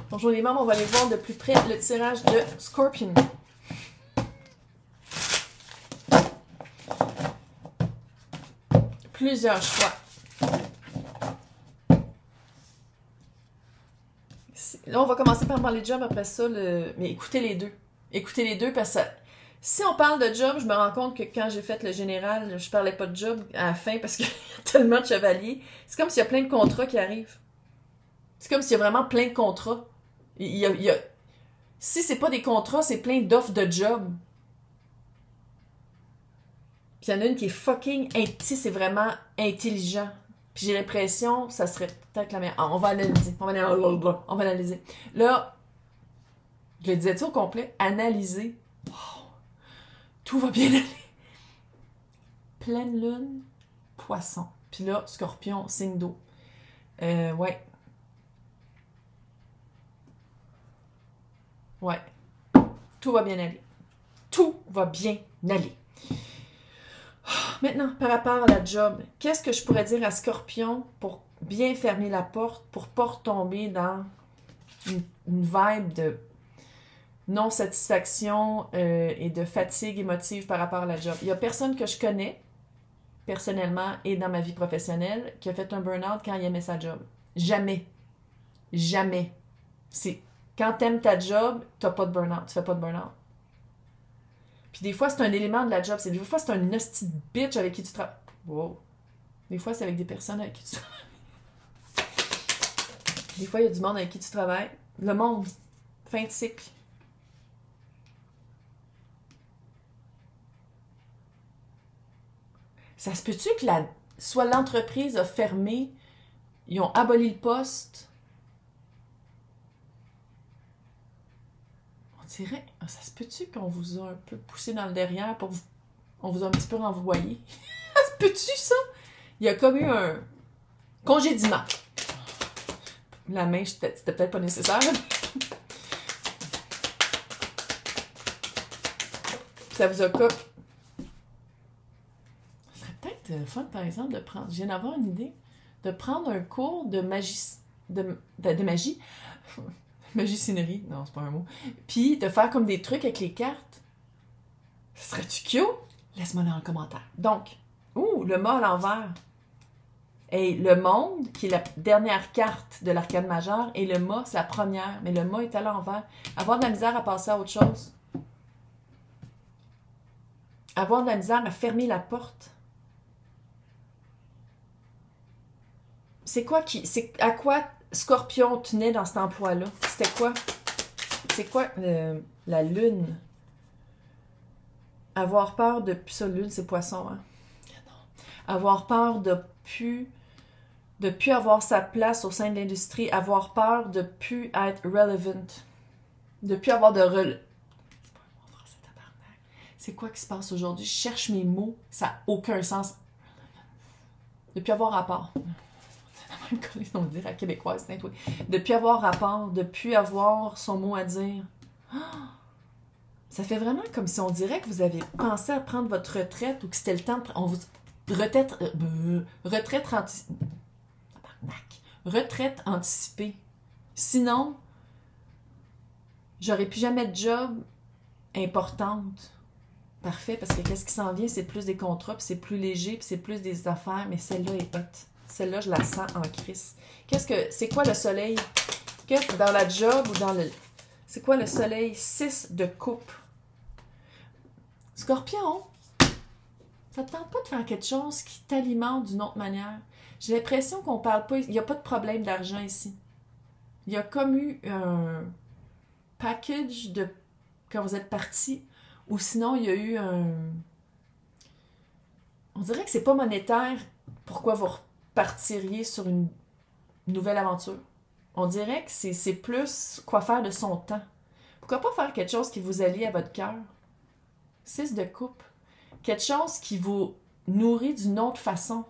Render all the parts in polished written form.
Bonjour les membres, on va aller voir de plus près le tirage de Scorpion. Plusieurs choix. Là, on va commencer par parler de job, après ça, mais écoutez les deux. Écoutez les deux parce que si on parle de job, je me rends compte que quand j'ai fait le général, je parlais pas de job à la fin parce qu'il y a tellement de chevaliers. C'est comme s'il y a plein de contrats qui arrivent. C'est comme s'il y a vraiment plein de contrats. Si c'est pas des contrats, c'est plein d'offres de job. Puis il y en a une qui est fucking... c'est vraiment intelligent. Puis j'ai l'impression, ça serait peut-être la meilleure. On va analyser. On va analyser. Là, je le disais-tu au complet? Analyser. Wow. Tout va bien aller. Pleine lune, poisson. Puis là, scorpion, signe d'eau. Ouais. Ouais. Tout va bien aller. Tout va bien aller. Maintenant, par rapport à la job, qu'est-ce que je pourrais dire à Scorpion pour bien fermer la porte, pour pas retomber dans une vibe de non-satisfaction et de fatigue émotive par rapport à la job? Il y a personne que je connais, personnellement et dans ma vie professionnelle, qui a fait un burn-out quand il aimait sa job. Jamais. Jamais. Quand t'aimes ta job, t'as pas de burn-out. Tu fais pas de burn-out. Puis des fois, c'est un élément de la job. Des fois, c'est un hostie de bitch avec qui tu travailles. Wow. Des fois, c'est avec des personnes avec qui tu travailles. Des fois, il y a du monde avec qui tu travailles. Le monde. Fin de cycle. Ça se peut-tu que soit l'entreprise a fermé, ils ont aboli le poste. On dirait, ça se peut-tu qu'on vous a un peu poussé dans le derrière pour vous... On vous a un petit peu renvoyé? Ça se peut-tu, ça? Il y a comme eu un congédiement. La main, c'était peut-être pas nécessaire. Ça vous a comme... Ça serait peut-être fun, par exemple, de prendre... Je viens d'avoir une idée. De prendre un cours de magie... de magie... Magicinerie, non, c'est pas un mot. Puis de faire comme des trucs avec les cartes. Ça serait-tu cute? Laisse-moi dans le commentaire. Donc, le mât à l'envers. Et le monde, qui est la dernière carte de l'arcane majeure, et le mât, c'est la première. Mais le mât est à l'envers. Avoir de la misère à passer à autre chose. Avoir de la misère à fermer la porte. C'est à quoi Scorpion tenait dans cet emploi-là? C'était quoi? C'est quoi la lune? Avoir peur de... Ça, lune, c'est poisson, hein? Avoir peur de plus avoir sa place au sein de l'industrie. Avoir peur de plus être relevant. De plus avoir de... C'est pas un mot français, tabarnak. C'est quoi qui se passe aujourd'hui? Je cherche mes mots. Ça n'a aucun sens. De plus avoir rapport. On le dirait à québécoise, c'est un truc. De plus avoir rapport, de plus avoir son mot à dire. Ça fait vraiment comme si on dirait que vous avez pensé à prendre votre retraite ou que c'était le temps de prendre... Retraite anticipée. Sinon, j'aurais plus jamais de job importante. Parfait, parce que qu'est-ce qui s'en vient, c'est plus des contrats, puis c'est plus léger, puis c'est plus des affaires, mais celle-là est haute. Celle-là, je la sens en crise. C'est quoi le soleil? Dans la job ou dans le... C'est quoi le soleil? 6 de coupe. Scorpion, ça te tente pas de faire quelque chose qui t'alimente d'une autre manière? J'ai l'impression qu'on parle pas... Il n'y a pas de problème d'argent ici. Il y a comme eu un package de... Quand vous êtes parti, ou sinon, il y a eu un... On dirait que c'est pas monétaire. Pourquoi vous partiriez sur une nouvelle aventure? On dirait que c'est plus quoi faire de son temps. Pourquoi pas faire quelque chose qui vous allie à votre cœur? 6 de coupe. Quelque chose qui vous nourrit d'une autre façon.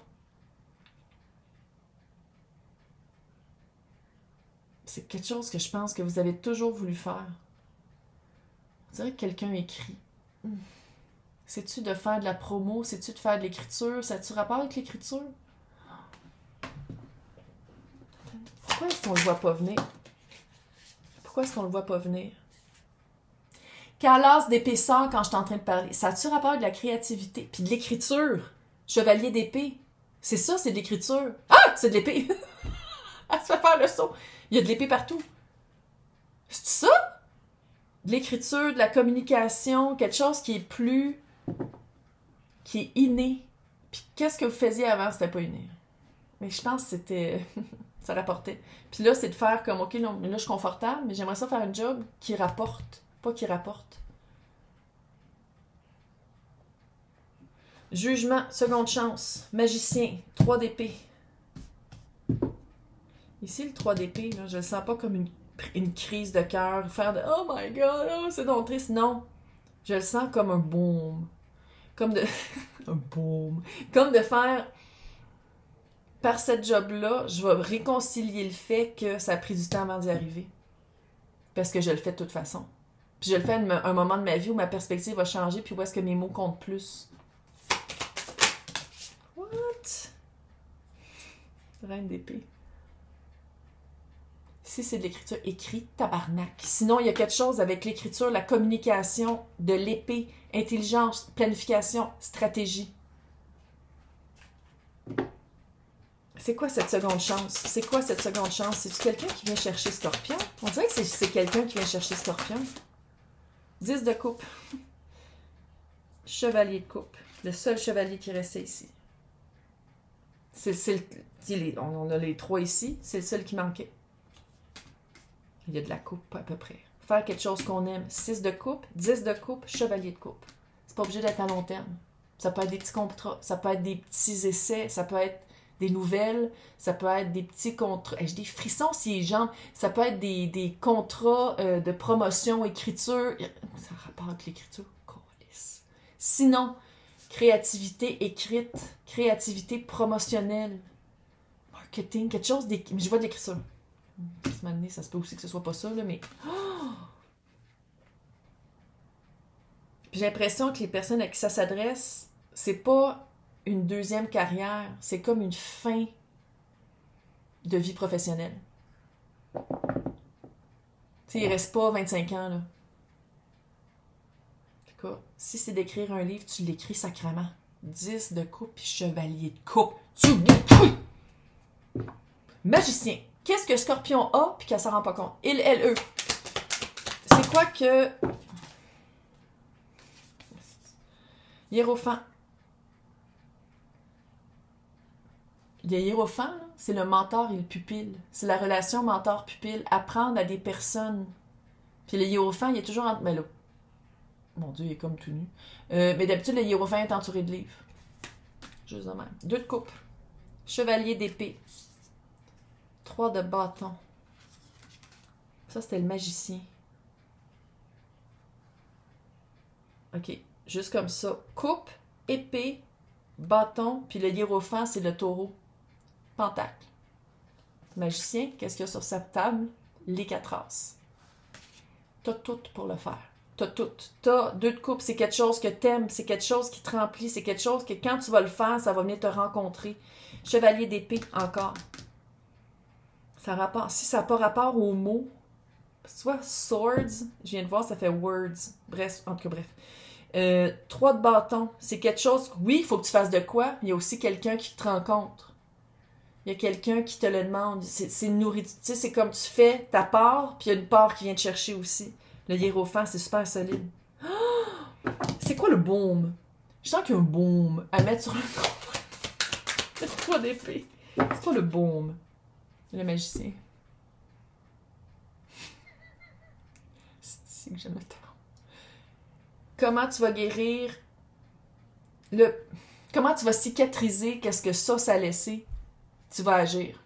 C'est quelque chose que je pense que vous avez toujours voulu faire. On dirait que quelqu'un écrit. C'est-tu de faire de la promo? C'est-tu de faire de l'écriture? Ça a-tu rapport avec l'écriture? Pourquoi est-ce qu'on le voit pas venir? Pourquoi est-ce qu'on le voit pas venir? Quel d'épaisseur quand je suis en train de parler? Ça a-tu rapport avec de la créativité? Puis de l'écriture? Chevalier d'épée. C'est ça, c'est de l'écriture. Ah! C'est de l'épée! Elle se fait faire le saut. Il y a de l'épée partout. C'est ça? De l'écriture, de la communication, quelque chose qui est plus... qui est inné. Puis qu'est-ce que vous faisiez avant, c'était pas inné. Mais je pense que c'était... ça rapportait. Puis là, c'est de faire comme, OK, là, je suis confortable, mais j'aimerais ça faire un job qui rapporte. Pas qui rapporte. Jugement, seconde chance. Magicien, 3 d'épée. Ici, le 3 d'épée, là, je le sens pas comme une crise de cœur, faire de « Oh my God, oh, c'est donc triste ». Non, je le sens comme un baume. Comme de... un baume. Comme de faire... Par cette job-là, je vais réconcilier le fait que ça a pris du temps avant d'y arriver. Parce que je le fais de toute façon. Puis je le fais à un moment de ma vie où ma perspective va changer, puis où est-ce que mes mots comptent plus. What? Reine d'épée. Ici, c'est de l'écriture écrite, tabarnak. Sinon, il y a quelque chose avec l'écriture, la communication, de l'épée, intelligence, planification, stratégie. C'est quoi cette seconde chance? C'est quoi cette seconde chance? C'est-tu quelqu'un qui vient chercher Scorpion? On dirait que c'est quelqu'un qui vient chercher Scorpion. 10 de coupe. Chevalier de coupe. Le seul chevalier qui restait ici. On a les 3 ici. C'est le seul qui manquait. Il y a de la coupe à peu près. Faire quelque chose qu'on aime. 6 de coupe, 10 de coupe, chevalier de coupe. C'est pas obligé d'être à long terme. Ça peut être des petits contrats, ça peut être des petits essais, ça peut être des nouvelles, ça peut être des petits contrats. J'ai des frissons si les jambes. Ça peut être des contrats de promotion, écriture. Ça a rapport avec l'écriture. Sinon, créativité écrite, créativité promotionnelle, marketing, quelque chose d'écrit. Je vois de l'écriture. Ça se peut aussi que ce soit pas ça, là, mais... Oh! Puis j'ai l'impression que les personnes à qui ça s'adresse, c'est pas une deuxième carrière, c'est comme une fin de vie professionnelle. Tu sais, il reste pas 25 ans, là. En tout cas, si c'est d'écrire un livre, tu l'écris sacrément. 10 de coupe puis chevalier de coupe. Tu l'écris! Magicien. Qu'est-ce que Scorpion a puis qu'elle s'en rend pas compte? Il, elle, eux. C'est quoi que... Hiérophant. Le hiérophant, c'est le mentor et le pupille. C'est la relation mentor-pupille. Apprendre à des personnes. Puis le hiérophant, il est toujours en... Mais là, mon Dieu, il est comme tout nu. Mais d'habitude, le hiérophant est entouré de livres. Juste de même. 2 de coupe. Chevalier d'épée. 3 de bâton. Ça, c'était le magicien. OK. Juste comme ça. Coupe, épée, bâton, puis le hiérophant, c'est le taureau. Pentacle. Magicien, qu'est-ce qu'il y a sur sa table? Les 4 as. T'as tout pour le faire. T'as tout. T'as 2 de coupe, c'est quelque chose que t'aimes, c'est quelque chose qui te remplit, c'est quelque chose que quand tu vas le faire, ça va venir te rencontrer. Chevalier d'épée, encore. Ça rapport, si ça n'a pas rapport aux mots, tu vois, swords, je viens de voir, ça fait words. Bref, en tout cas, bref. 3 de bâton, c'est quelque chose, oui, il faut que tu fasses de quoi, mais il y a aussi quelqu'un qui te rencontre. Il y a quelqu'un qui te le demande. C'est nourri, tu sais, c'est comme tu fais ta part, puis il y a une part qui vient te chercher aussi. Le hiérophant, c'est super solide. Oh! C'est quoi le baume? Je sens qu'il y a un baume à mettre sur le corps. C'est 3 d'épée. C'est quoi le baume? Le magicien. C'est ici que j'aime le temps. Comment tu vas guérir comment tu vas cicatriser qu'est-ce que ça a laissé? Tu vas agir.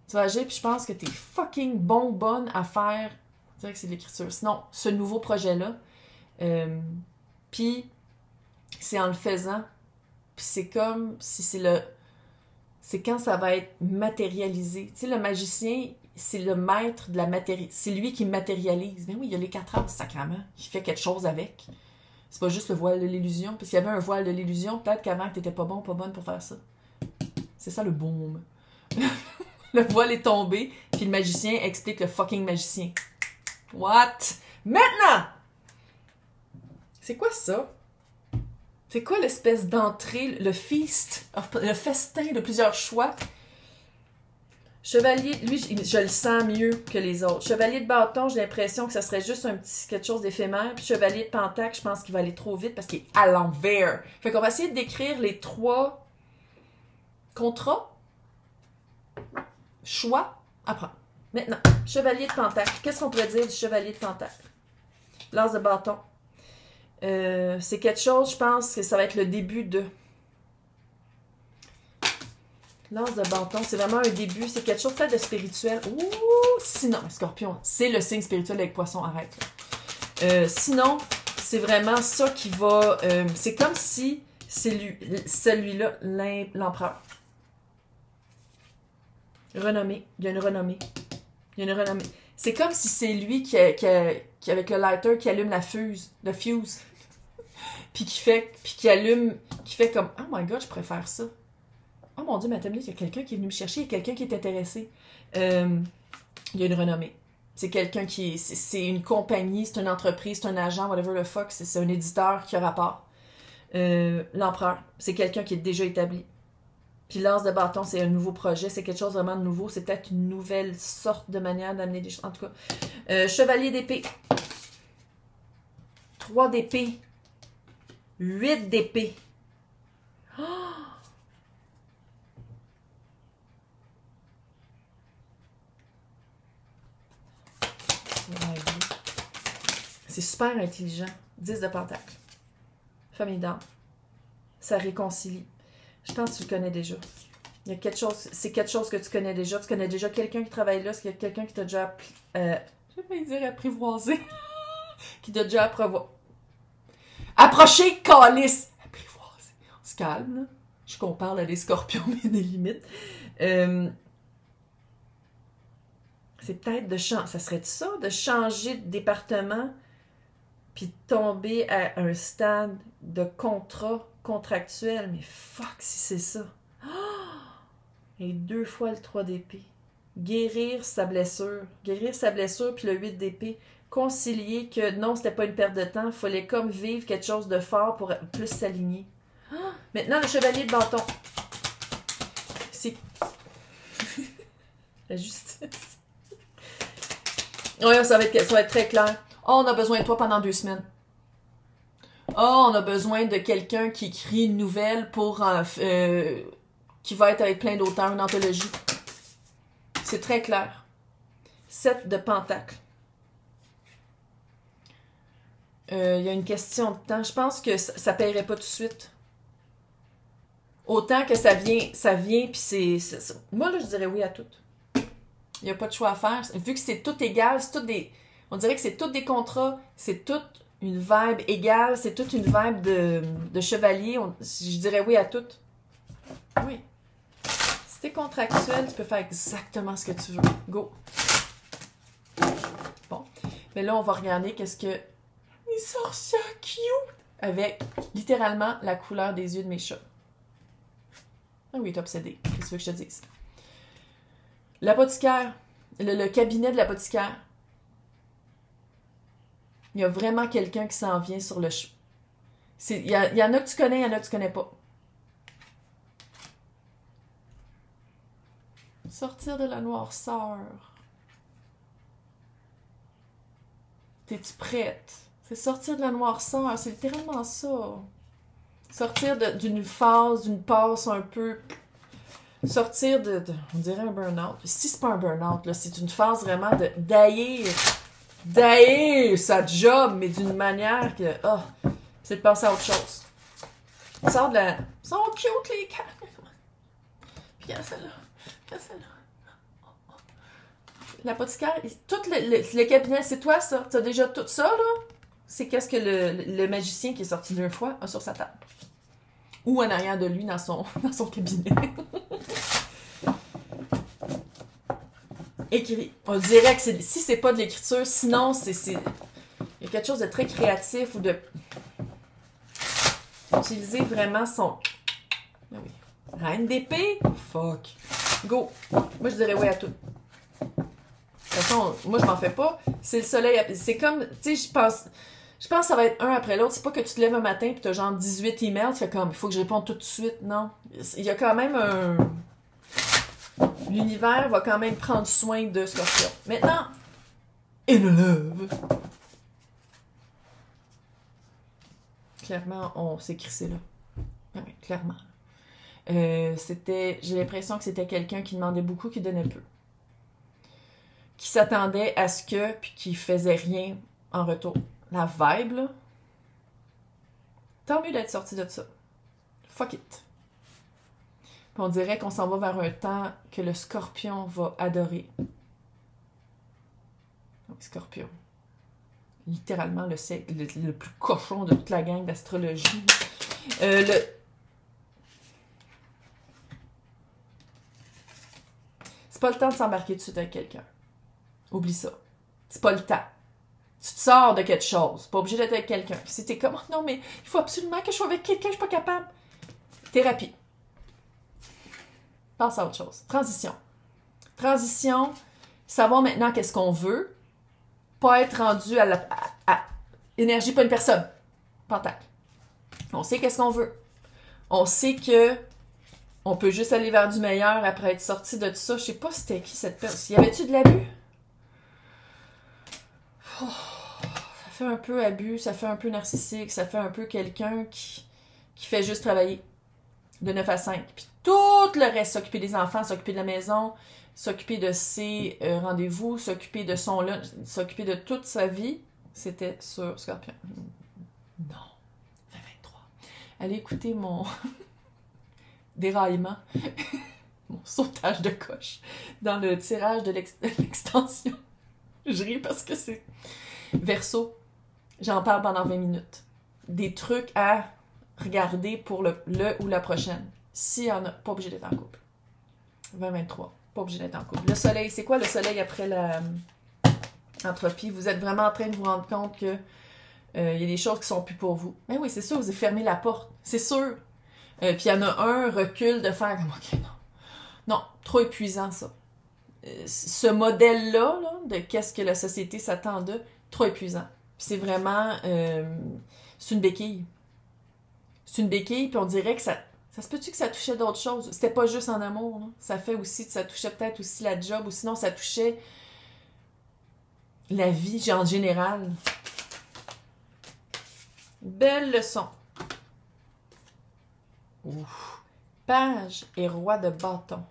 Tu vas agir, puis je pense que t'es fucking bonne à faire. Je dirais que c'est de l'écriture. Sinon, ce nouveau projet-là, puis c'est en le faisant, puis c'est comme si c'est quand ça va être matérialisé. Tu sais, le magicien, c'est le maître de la matérialité. C'est lui qui matérialise. Mais oui, il y a les 4 ans, sacrément. Il fait quelque chose avec. C'est pas juste le voile de l'illusion. Parce qu'il y avait un voile de l'illusion, peut-être qu'avant, que t'étais pas bonne pour faire ça. C'est ça le baume. Le voile est tombé, puis le magicien explique le fucking magicien. What? Maintenant! C'est quoi ça? C'est quoi l'espèce d'entrée, le feast, le festin de plusieurs choix? Chevalier, lui, je le sens mieux que les autres. Chevalier de bâton, j'ai l'impression que ça serait juste un petit quelque chose d'éphémère. Puis chevalier de pentacle, je pense qu'il va aller trop vite parce qu'il est à l'envers. Fait qu'on va essayer de décrire les 3 contrats, choix à prendre. Maintenant, chevalier de pentacle. Qu'est-ce qu'on pourrait dire du chevalier de pentacle? L'as de bâton. C'est quelque chose, je pense que ça va être le début de... L'as de bâton, c'est vraiment un début, c'est quelque chose peut-être de spirituel. Ouh, sinon, Scorpion, c'est le signe spirituel avec Poisson, arrête. Sinon, c'est vraiment ça qui va... c'est comme si c'est celui-là, l'empereur. Renommé, il y a une renommée. Il y a une renommée. C'est comme si c'est lui qui avec le lighter, qui allume le fuse. Puis qui allume, qui fait comme, oh my god, je préfère ça. Oh mon Dieu, ma tablette, il y a quelqu'un qui est venu me chercher, il y a quelqu'un qui est intéressé. Il y a une renommée. C'est quelqu'un qui... C'est une compagnie, c'est une entreprise, c'est un agent, whatever the fuck, c'est un éditeur qui a rapport. L'empereur, c'est quelqu'un qui est déjà établi. Puis l'as de bâton, c'est un nouveau projet, c'est quelque chose vraiment de nouveau, c'est peut-être une nouvelle sorte de manière d'amener des choses. En tout cas, chevalier d'épée. 3 d'épée. 8 d'épée. Oh! C'est super intelligent. 10 de pentacle. Famille d'âme. Ça réconcilie. Je pense que tu le connais déjà. Il y a quelque chose, c'est quelque chose que tu connais déjà. Tu connais déjà quelqu'un qui travaille là. Est-ce qu'il y a quelqu'un qui t'a déjà je vais dire apprivoisé. Qui t'a déjà approché, calice. Apprivoisé. On se calme, là. Je qu'on parle à des scorpions, mais il y a des limites. C'est peut-être de changer. Ça serait ça, de changer de département puis de tomber à un stade de contrat contractuel. Mais fuck si c'est ça. Et 2 fois le 3 d'épée. Guérir sa blessure. Guérir sa blessure, puis le 8 d'épée. Concilier que non, c'était pas une perte de temps. Il fallait comme vivre quelque chose de fort pour plus s'aligner. Maintenant, le chevalier de bâton. C'est... la justice. Ouais, ça va être très clair. Oh, on a besoin de toi pendant 2 semaines. Oh, on a besoin de quelqu'un qui écrit une nouvelle pour qui va être avec plein d'auteurs, une anthologie. C'est très clair. 7 de pentacle. Il y a une question de temps. Je pense que ça paierait pas tout de suite. Autant que ça vient, puis c'est... Moi, là, je dirais oui à tout. Il n'y a pas de choix à faire. Vu que c'est tout égal, c'est tout des... On dirait que c'est tous des contrats, c'est toute une vibe égale, c'est toute une vibe de chevalier. Je dirais oui à tout. Oui. Si t'es contractuel, tu peux faire exactement ce que tu veux. Go. Bon. Mais là, on va regarder qu'est-ce que... Les sorcières cute! Avec, littéralement, la couleur des yeux de mes chats. Ah oui, t'es obsédé. Qu'est-ce que tu veux que je te dise? L'apothicaire. Le cabinet de l'apothicaire. Il y a vraiment quelqu'un qui s'en vient sur le chemin. Il y en a que tu connais, il y en a que tu connais pas. Sortir de la noirceur. T'es-tu prête? C'est sortir de la noirceur, c'est littéralement ça. Sortir d'une phase, d'une passe un peu... Sortir on dirait un burn-out. Si c'est pas un burn-out, là, c'est une phase vraiment d'haïr sa job, mais d'une manière que... c'est de passer à autre chose. Sors de la... Ils sont cute, les cartes. Puis regarde celle-là. Regarde celle-là. L'apothicaire, tout le cabinet, c'est toi, ça. T'as déjà tout ça, là? C'est qu'est-ce que le magicien qui est sorti 2 fois a sur sa table. Ou en arrière de lui dans son cabinet. Écrit. On dirait que si c'est pas de l'écriture, sinon il y a quelque chose de très créatif ou de utiliser vraiment son... Ah oui. Reine d'épée? Fuck. Go. Moi, je dirais oui à tout. De toute façon, moi, je m'en fais pas. C'est le soleil. C'est comme, tu sais, je pense que ça va être un après l'autre. C'est pas que tu te lèves un matin et tu as genre 18 emails. Tu fais comme, il faut que je réponde tout de suite. Non. Il y a quand même un... L'univers va quand même prendre soin de Scorpion. Maintenant, in love. Clairement, on s'est crissé là. Oui, clairement. J'ai l'impression que c'était quelqu'un qui demandait beaucoup, qui donnait peu. Qui s'attendait à ce que, puis qui faisait rien en retour. La vibe, là. Tant mieux d'être sorti de ça. Fuck it. Puis on dirait qu'on s'en va vers un temps que le Scorpion va adorer. Donc, Scorpion. Littéralement le plus cochon de toute la gang d'astrologie. C'est pas le temps de s'embarquer tout de suite avec quelqu'un. Oublie ça. C'est pas le temps. Tu te sors de quelque chose. Pas obligé d'être avec quelqu'un. Puis si t'es comme, oh non, mais il faut absolument que je sois avec quelqu'un, je suis pas capable. Thérapie. Pense à autre chose. Transition. Transition, savoir maintenant qu'est-ce qu'on veut. Pas être rendu à énergie, pas une personne. Pentacle. On sait qu'est-ce qu'on veut. On sait que on peut juste aller vers du meilleur après être sorti de tout ça. Je sais pas c'était qui cette personne. Y avait-tu de l'abus? Oh, ça fait un peu abus, ça fait un peu narcissique, ça fait un peu quelqu'un qui fait juste travailler de 9 à 5. Puis tout le reste, s'occuper des enfants, s'occuper de la maison, s'occuper de ses rendez-vous, s'occuper de son lunch, s'occuper de toute sa vie, c'était sur Scorpion. Non. 2023. Allez écouter mon déraillement, mon sautage de coche dans le tirage de l'extension. Je ris parce que c'est Verseau. J'en parle pendant 20 minutes. Des trucs à regarder pour le ou la prochaine. S'il y en a, pas obligé d'être en couple. 2023. Pas obligé d'être en couple. Le soleil, c'est quoi le soleil après la entropie? Vous êtes vraiment en train de vous rendre compte que y a des choses qui sont plus pour vous. Mais oui, c'est sûr, vous avez fermé la porte. C'est sûr. Puis il y en a un recul de faire comme, OK, non. Non, trop épuisant, ça. Ce modèle-là, là, de qu'est-ce que la société s'attend de, trop épuisant. Puis c'est vraiment... c'est une béquille. C'est une béquille, puis on dirait que ça se peut-tu que ça touchait d'autres choses? C'était pas juste en amour, là. Ça fait aussi, ça touchait peut-être aussi la job, ou sinon ça touchait la vie en général. Belle leçon. Ouf. Page et roi de bâton.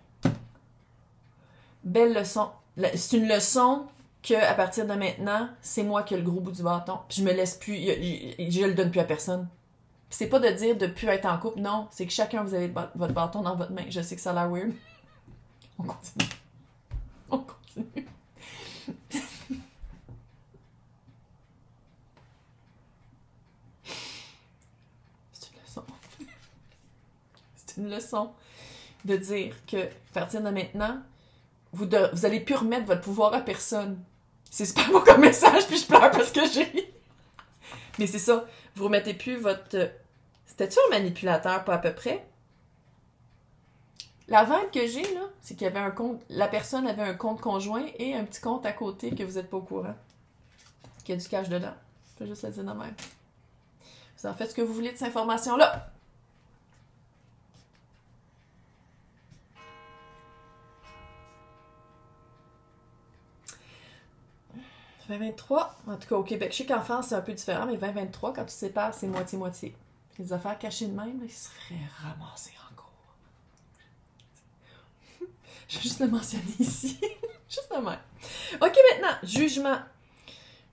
Belle leçon. C'est une leçon que à partir de maintenant, c'est moi qui ai le gros bout du bâton. Puis je me laisse plus, je le donne plus à personne. Puis c'est pas de dire de plus être en couple, non. C'est que chacun vous avez votre bâton dans votre main. Je sais que ça a l'air weird. On continue. On continue. C'est une leçon de dire que, à partir de maintenant, vous allez plus remettre votre pouvoir à personne. C'est super beau comme message, puis je pleure parce que j'ai... Mais c'est ça, vous remettez plus votre... C'était-tu un manipulateur, pas à peu près? La vibe que j'ai, là, c'est qu'il y avait un compte... La personne avait un compte conjoint et un petit compte à côté que vous n'êtes pas au courant. Qu'il y a du cash dedans. Je peux juste le dire de même. Vous en faites ce que vous voulez de cette information-là. 2023, en tout cas au Québec, je sais qu'en France c'est un peu différent, mais 2023, quand tu te sépares, c'est moitié-moitié. Les affaires cachées de même, là, ils se feraient ramasser encore. Je vais juste le mentionner ici. Juste de même. Ok, maintenant, jugement.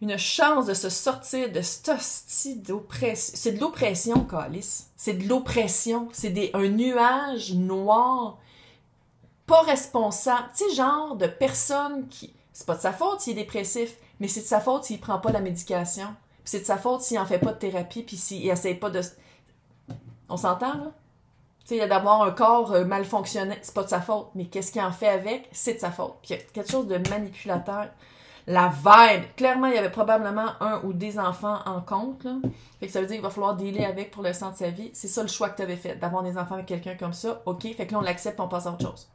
Une chance de se sortir de cette hostie d'oppression. C'est de l'oppression, Calice. C'est de l'oppression. C'est un nuage noir, pas responsable. Tu sais, genre de personne qui... C'est pas de sa faute s'il est dépressif, mais c'est de sa faute s'il prend pas la médication. Puis c'est de sa faute s'il en fait pas de thérapie, puis s'il essaie pas de... On s'entend, là? Tu sais, d'avoir un corps mal fonctionnant, c'est pas de sa faute, mais qu'est-ce qu'il en fait avec, c'est de sa faute. Puis il y a quelque chose de manipulateur. la vibe. Clairement, il y avait probablement un ou des enfants en compte, là. Fait que ça veut dire qu'il va falloir dealer avec pour le restant de sa vie. C'est ça le choix que tu avais fait, d'avoir des enfants avec quelqu'un comme ça. OK, fait que là, on l'accepte, on passe à autre chose.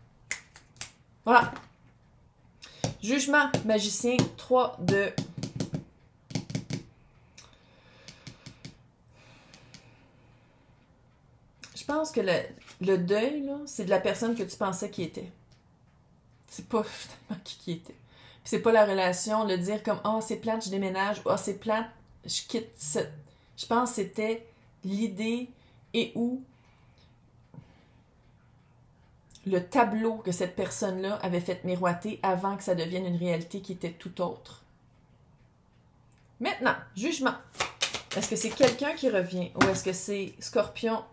Voilà. Jugement, magicien, 3 de... Je pense que le deuil, là, c'est de la personne que tu pensais qui était. C'est pas finalement qui était. Puis c'est pas la relation, le dire comme « Ah, oh, c'est plate, je déménage » ou « Ah, oh, c'est plate, je quitte cette... » Je pense que c'était l'idée et où le tableau que cette personne-là avait fait miroiter avant que ça devienne une réalité qui était tout autre. Maintenant, jugement. Est-ce que c'est quelqu'un qui revient ou est-ce que c'est Scorpion?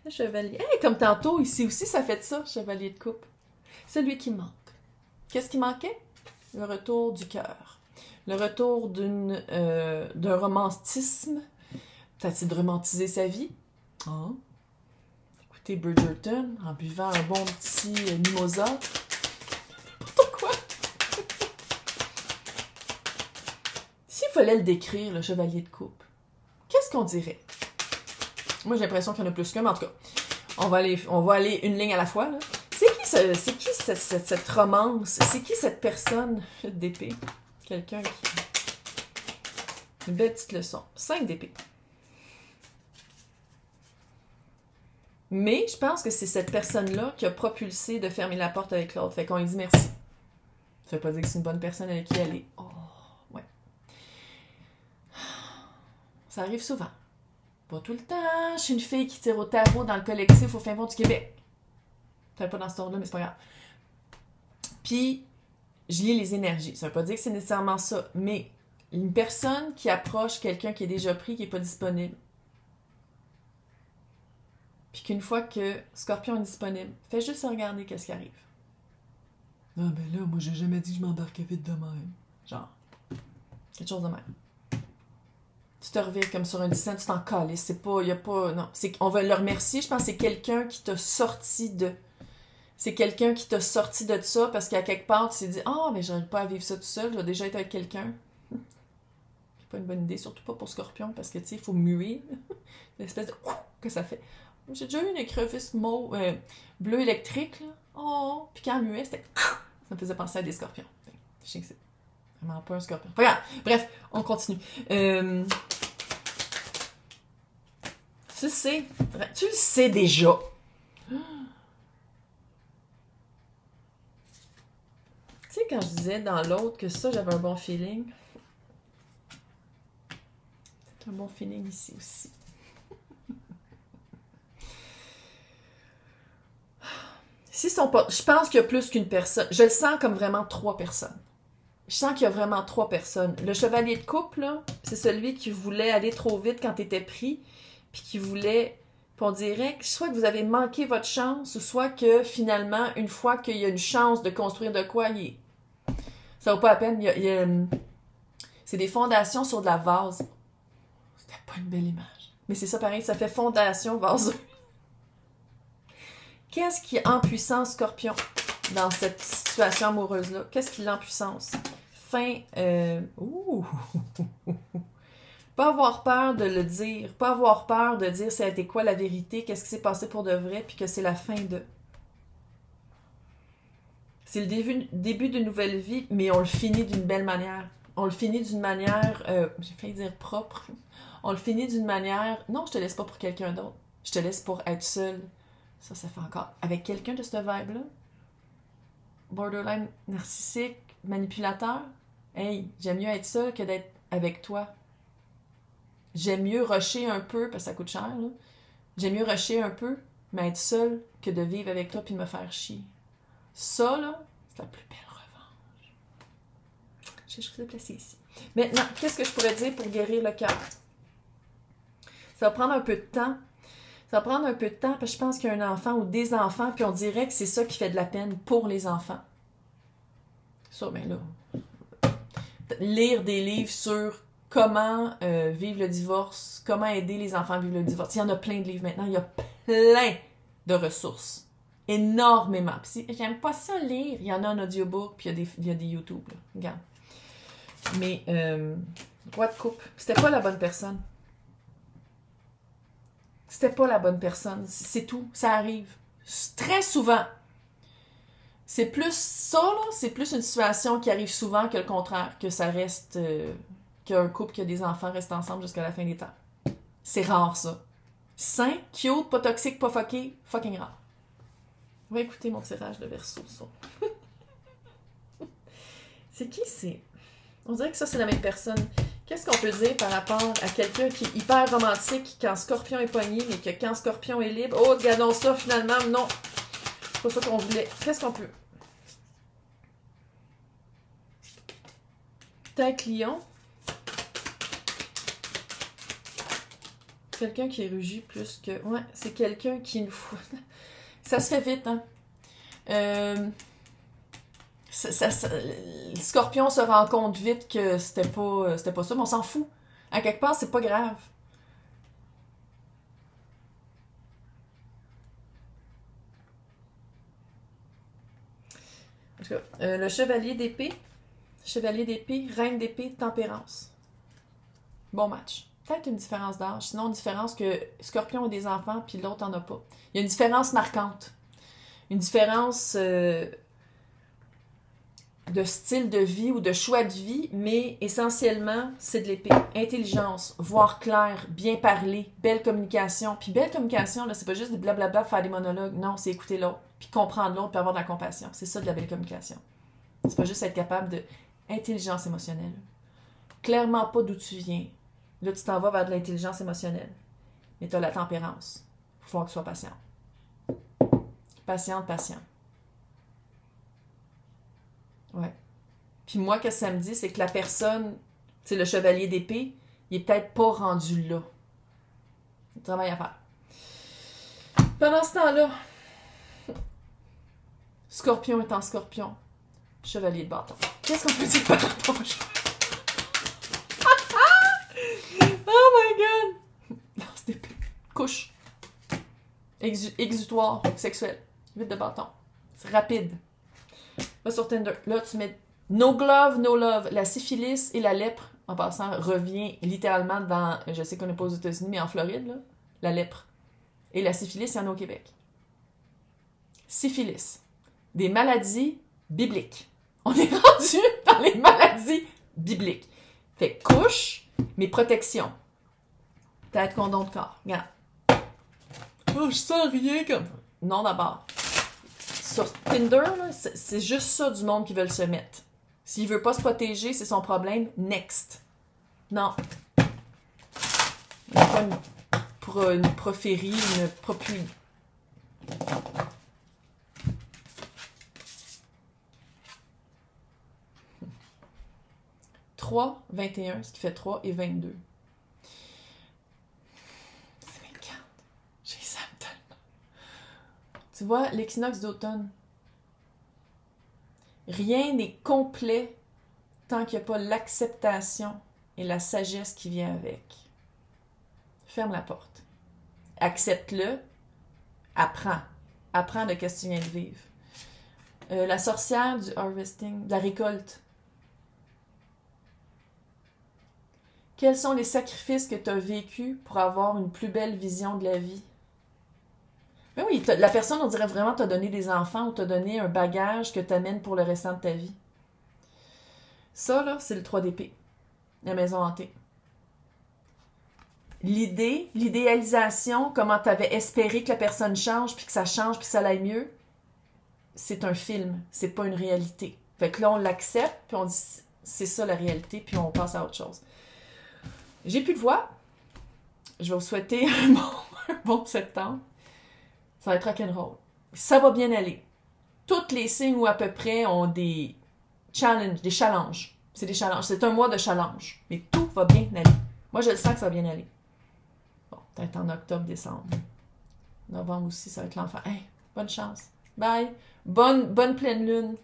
Le chevalier. Hey, comme tantôt, ici aussi, ça fait de ça, chevalier de coupe. Celui qui manque. Qu'est-ce qui manquait? Le retour du cœur. Le retour d'un romantisme. Peut-être de romantiser sa vie. Oh. Écoutez Bridgerton en buvant un bon petit mimosa. Pourquoi? S'il fallait le décrire, le chevalier de coupe, qu'est-ce qu'on dirait? Moi, j'ai l'impression qu'il y en a plus qu'un, mais en tout cas, on va aller une ligne à la fois, là. C'est qui cette romance? C'est qui cette personne d'épée? Quelqu'un qui... Une belle petite leçon. 5 d'épée. Mais je pense que c'est cette personne-là qui a propulsé de fermer la porte avec l'autre. Fait qu'on lui dit merci. Ça veut pas dire que c'est une bonne personne avec qui elle est. Oh, ouais. Ça arrive souvent. Pas tout le temps. Je suis une fille qui tire au tarot dans le collectif au fin fond du Québec. Peut-être pas dans ce ordre-là, mais c'est pas grave. Puis, je lis les énergies. Ça veut pas dire que c'est nécessairement ça, mais une personne qui approche quelqu'un qui est déjà pris, qui est pas disponible, puis qu'une fois que Scorpion est disponible, fais juste regarder qu'est-ce qui arrive. Ah ben là, moi j'ai jamais dit que je m'embarquais vite de même. Genre, quelque chose de même. Tu te revires comme sur un dessin, tu t'en calisses. C'est pas, y a pas, non. On va le remercier, je pense que c'est quelqu'un qui t'a sorti de... C'est quelqu'un qui t'a sorti de ça parce qu'à quelque part, tu t'es dit « Ah, mais j'arrive pas à vivre ça tout seul, je vais déjà être avec quelqu'un. » C'est pas une bonne idée, surtout pas pour Scorpion, parce que, tu sais, il faut muer. L'espèce de « que ça fait. » J'ai déjà eu une écrevisse bleu électrique, là. Oh! Puis quand elle muait, c'était... Ça me faisait penser à des scorpions. Je sais que c'est vraiment pas un scorpion. Regarde! Bref, on continue. Tu le sais déjà. Tu sais, quand je disais dans l'autre que ça, j'avais un bon feeling. C'est un bon feeling ici aussi. S'ils sont pas... Je pense qu'il y a plus qu'une personne. Je le sens comme vraiment 3 personnes. Je sens qu'il y a vraiment 3 personnes. Le chevalier de coupe, là, c'est celui qui voulait aller trop vite quand t'étais pris, puis qui voulait... Puis on dirait que soit que vous avez manqué votre chance, ou soit que finalement, une fois qu'il y a une chance de construire de quoi, ça vaut pas la peine. C'est des fondations sur de la vase. C'était pas une belle image. Mais c'est ça pareil, ça fait fondation vaseux. Qu'est-ce qui est en puissance, Scorpion, dans cette situation amoureuse-là? Qu'est-ce qui l'empuissance? Pas avoir peur de le dire. Pas avoir peur de dire ça a été quoi la vérité, qu'est-ce qui s'est passé pour de vrai, puis que c'est la fin de... C'est le début d'une nouvelle vie, mais on le finit d'une belle manière. On le finit d'une manière... j'ai failli dire propre. On le finit d'une manière... Non, je te laisse pas pour quelqu'un d'autre. Je te laisse pour être seule. Ça fait encore... Avec quelqu'un de cette vibe-là? Borderline narcissique, manipulateur? Hey, j'aime mieux être seule que d'être avec toi. J'aime mieux rusher un peu, parce que ça coûte cher, là. J'aime mieux rusher un peu, mais être seule, que de vivre avec toi puis de me faire chier. Ça, là, c'est la plus belle revanche. Je vais le placer ici. Maintenant, qu'est-ce que je pourrais dire pour guérir le cœur? Ça va prendre un peu de temps. Ça va prendre un peu de temps parce que je pense qu'il y a un enfant ou des enfants, puis on dirait que c'est ça qui fait de la peine pour les enfants. Ça, ben là, lire des livres sur comment vivre le divorce, comment aider les enfants à vivre le divorce. Il y en a plein de livres maintenant, il y a plein de ressources. Énormément. Puis si j'aime pas ça lire, il y en a un audiobook, puis il y a des YouTube. Là. Regarde. Mais, roi de coupe, c'était pas la bonne personne. C'était pas la bonne personne. C'est tout. Ça arrive. Très souvent. C'est plus ça, là. C'est plus une situation qui arrive souvent que le contraire. Que ça reste... qu'un couple qui a des enfants reste ensemble jusqu'à la fin des temps. C'est rare, ça. Sain, cute, pas toxique, pas fucké, fucking rare. On va écouter mon tirage de Verseau, ça. C'est qui, c'est... On dirait que ça, c'est la même personne. Qu'est-ce qu'on peut dire par rapport à quelqu'un qui est hyper romantique quand Scorpion est pogné, mais que quand Scorpion est libre... Oh, regardons ça, finalement, non. C'est pas ça qu'on voulait. Qu'est-ce qu'on peut... Tête lion. Quelqu'un qui rugit plus que... Ouais, c'est quelqu'un qui nous fout... Ça se fait vite, hein. Le Scorpion se rend compte vite que c'était pas ça, mais on s'en fout. À quelque part, c'est pas grave. En tout cas, le chevalier d'épée, reine d'épée, tempérance. Bon match. Peut-être une différence d'âge, sinon une différence que Scorpion a des enfants puis l'autre en a pas. Il y a une différence marquante. Une différence de style de vie ou de choix de vie, mais essentiellement, c'est de l'épée. Intelligence, voir clair, bien parler, belle communication. Puis belle communication, là, c'est pas juste de blablabla, faire des monologues. Non, c'est écouter l'autre, puis comprendre l'autre, puis avoir de la compassion. C'est ça de la belle communication. C'est pas juste être capable de intelligence émotionnelle. Clairement pas d'où tu viens. Là, tu t'en vas vers de l'intelligence émotionnelle. Mais tu as la tempérance. Il faut que tu sois patient. Patient. Ouais. Puis moi, qu'est-ce que ça me dit, c'est que la personne, c'est le chevalier d'épée, il est peut-être pas rendu là. Il y a travail à faire. Pendant ce temps-là, Scorpion est en Scorpion. Chevalier de bâton. Qu'est-ce qu'on peut dire par rapport au Oh my god! Non, c'était couche. Exutoire sexuel. 8 de bâton. C'est rapide. Va sur Tinder. Là, tu mets no glove, no love. La syphilis et la lèpre, en passant, revient littéralement dans, je sais qu'on n'est pas aux États-Unis, mais en Floride, là, la lèpre. Et la syphilis, il y en a au Québec. Syphilis. Des maladies bibliques. On est rendu dans les maladies bibliques. Fait couche, mais protection. Tête, condom de corps. Regarde. Oh, je sens rien comme... Non, d'abord. Sur Tinder, c'est juste ça du monde qui veulent se mettre. S'il veut pas se protéger, c'est son problème. Next. Non. Il n'y a pas une prophérie, une propu... 3, 21, ce qui fait 3 et 22. C'est 24. J'ai ça tellement. Tu vois, l'équinoxe d'automne. Rien n'est complet tant qu'il n'y a pas l'acceptation et la sagesse qui vient avec. Ferme la porte. Accepte-le. Apprends. Apprends de ce que tu viens de vivre. La sorcière du harvesting, de la récolte. Quels sont les sacrifices que tu as vécus pour avoir une plus belle vision de la vie? Mais oui, la personne, on dirait vraiment t'a donné des enfants ou t'a donné un bagage que t'amènes pour le restant de ta vie. Ça, là, c'est le 3 d'épée. La maison hantée. L'idée, l'idéalisation, comment t'avais espéré que la personne change, puis que ça change, puis que ça aille mieux, c'est un film, c'est pas une réalité. Fait que là, on l'accepte, puis on dit, c'est ça la réalité, puis on passe à autre chose. J'ai plus de voix. Je vais vous souhaiter un bon septembre. Ça va être rock'n'roll. Ça va bien aller. Tous les signes ou à peu près ont des challenges, des challenges. C'est des challenges. C'est un mois de challenge. Mais tout va bien aller. Moi, je le sens que ça va bien aller. Bon, peut-être en octobre, décembre. Novembre aussi, ça va être l'enfer. Hey, bonne chance. Bye. Bonne pleine lune.